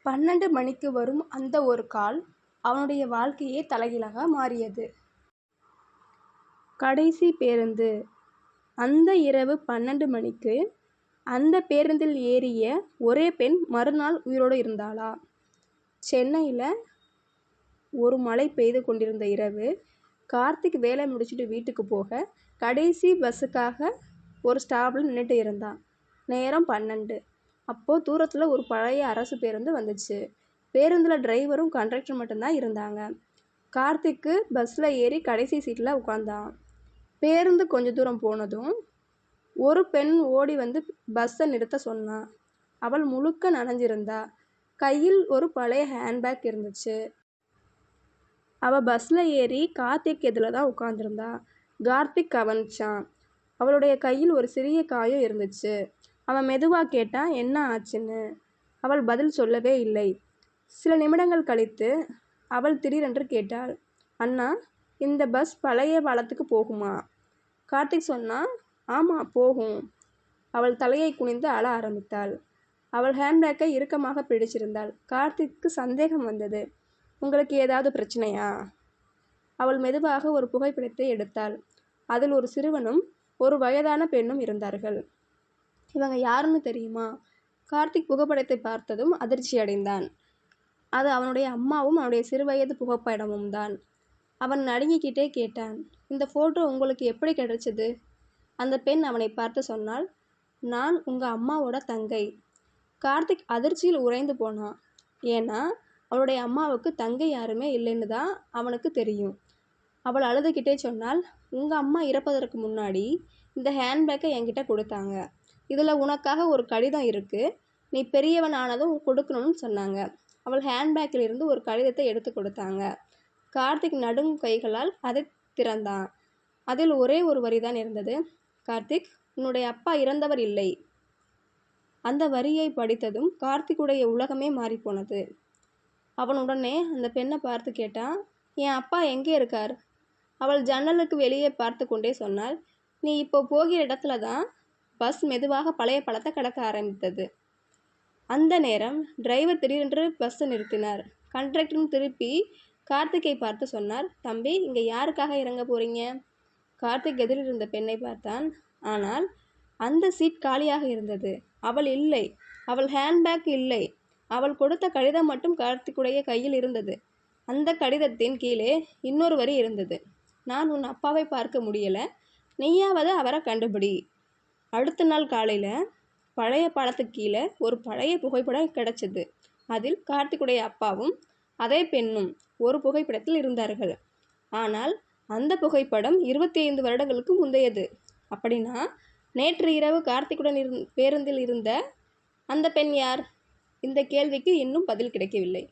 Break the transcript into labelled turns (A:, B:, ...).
A: 12 மணிக்கு வரும் அந்த ஒரு கால் அவனுடைய வாழ்க்கையே தலைகீழாக மாறியது. கடைசி பேருந்து. அந்த இரவு 12 மணிக்கு அந்த பேருந்தில் ஏறிய ஒரே பெண் மறுநாள் உயிரோடு இருந்தாளா? சென்னையில் ஒரு மழை பெய்து கொண்டிருந்த இரவு. கார்த்திக் வேலை முடிச்சுட்டு வீட்டுக்கு போக கடைசி பஸ்ஸுக்காக ஒரு ஸ்டாப்பில் நின்றுட்டு இருந்தான். நேரம் 12. அப்போது தூரத்தில் ஒரு பழைய அரசு பேருந்து வந்துச்சு. பேருந்தில் டிரைவரும் கண்டக்டரும் மட்டும்தான் இருந்தாங்க. கார்த்திக்கு பஸ்ஸில் ஏறி கடைசி சீட்டில் உட்காந்தான். பேருந்து கொஞ்சம் தூரம் போனதும் ஒரு பெண் ஓடி வந்து பஸ்ஸை நிறுத்த சொன்னான். அவள் முழுக்க நனைஞ்சிருந்தா. கையில் ஒரு பழைய ஹேண்ட்பேக் இருந்துச்சு. அவள் பஸ்ஸில் ஏறி கார்த்திக் எதில் தான் உட்காந்துருந்தா. கார்த்திக் கவனிச்சான். அவளுடைய கையில் ஒரு சிறிய காயம் இருந்துச்சு. அவன் மெதுவாக கேட்டான், என்ன ஆச்சுன்னு. அவள் பதில் சொல்லவே இல்லை. சில நிமிடங்கள் கழித்து அவள் திடீரென்று கேட்டாள், அண்ணா, இந்த பஸ் பழைய பாலத்துக்கு போகுமா? கார்த்திக் சொன்னான், ஆமாம் போகும். அவள் தலையை குனிந்து அழ ஆரம்பித்தாள். அவள் ஹேண்ட்பேக்கை இறுக்கமாக பிடிச்சிருந்தாள். கார்த்திக்கு சந்தேகம் வந்தது. உங்களுக்கு ஏதாவது பிரச்சனையா? அவள் மெதுவாக ஒரு புகைப்படத்தை எடுத்தாள். அதில் ஒரு சிறுவனும் ஒரு வயதான பெண்ணும் இருந்தார்கள். இவங்க யாருன்னு தெரியுமா? கார்த்திக் புகைப்படத்தை பார்த்ததும் அதிர்ச்சி அடைந்தான். அது அவனுடைய அம்மாவும் அவனுடைய சிறுவயது புகைப்படமும் தான். அவன் நடுங்கிக்கிட்டே கேட்டான், இந்த ஃபோட்டோ உங்களுக்கு எப்படி கிடைச்சது? அந்த பெண் அவனை பார்த்து சொன்னாள், நான் உங்கள் அம்மாவோட தங்கை. கார்த்திக் அதிர்ச்சியில் உறைந்து போனான். ஏன்னா அவளுடைய அம்மாவுக்கு தங்கை யாருமே இல்லைன்னு தான் அவனுக்கு தெரியும். அவள் அழுதுகிட்டே சொன்னாள், உங்கள் அம்மா இறப்பதற்கு முன்னாடி இந்த ஹேண்ட்பேக்கை என்கிட்ட கொடுத்தாங்க. இதில் உனக்காக ஒரு கடிதம் இருக்குது. நீ பெரியவன் ஆனதும் கொடுக்கணும்னு சொன்னாங்க. அவள் ஹேண்ட்பேக்கில் இருந்து ஒரு கடிதத்தை எடுத்து கொடுத்தாங்க. கார்த்திக் நடுங்கும் கைகளால் அதை திறந்தான். அதில் ஒரே ஒரு வரி தான் இருந்தது. கார்த்திக், உன்னுடைய அப்பா இறந்தவர் இல்லை. அந்த வரியை படித்ததும் கார்த்திக்குடைய உலகமே மாறிப்போனது. அவன் உடனே அந்த பெண்ணை பார்த்து கேட்டான், என் அப்பா எங்கே இருக்கார்? அவள் ஜன்னலுக்கு வெளியே பார்த்து கொண்டே சொன்னாள், நீ இப்போ போகிற இடத்துல தான் பஸ் மெதுவாக பழைய பழத்தை கடக்க ஆரம்பித்தது. அந்த நேரம் டிரைவர் திடீரென்று பஸ்ஸை நிறுத்தினார். கண்டக்டரும் திருப்பி கார்த்திக்கை பார்த்து சொன்னார், தம்பி, இங்கே யாருக்காக இறங்க போகிறீங்க? கார்த்திக் எதிரில் இருந்த பெண்ணை பார்த்தான். ஆனால் அந்த சீட் காலியாக இருந்தது. அவள் இல்லை. அவள் ஹேண்ட்பேக் இல்லை. அவள் கொடுத்த கடிதம் மட்டும் கார்த்திக்குடைய கையில் இருந்தது. அந்த கடிதத்தின் கீழே இன்னொரு வரி இருந்தது, நான் உன் அப்பாவை பார்க்க முடியலை, நீயாவது அவரை கண்டுபிடி. அடுத்த நாள் காலையில் பழைய பாலத்துக்கு கீழே ஒரு பழைய புகைப்படம் கிடச்சிது. அதில் கார்த்திக்குடைய அப்பாவும் அதே பெண்ணும் ஒரு புகைப்படத்தில் இருந்தார்கள். ஆனால் அந்த புகைப்படம் 25 வருடங்களுக்கு முந்தையது. அப்படின்னா நேற்று இரவு கார்த்திக்குடன் பேருந்தில் இருந்த அந்த பெண் யார்? இந்த கேள்விக்கு இன்னும் பதில் கிடைக்கவில்லை.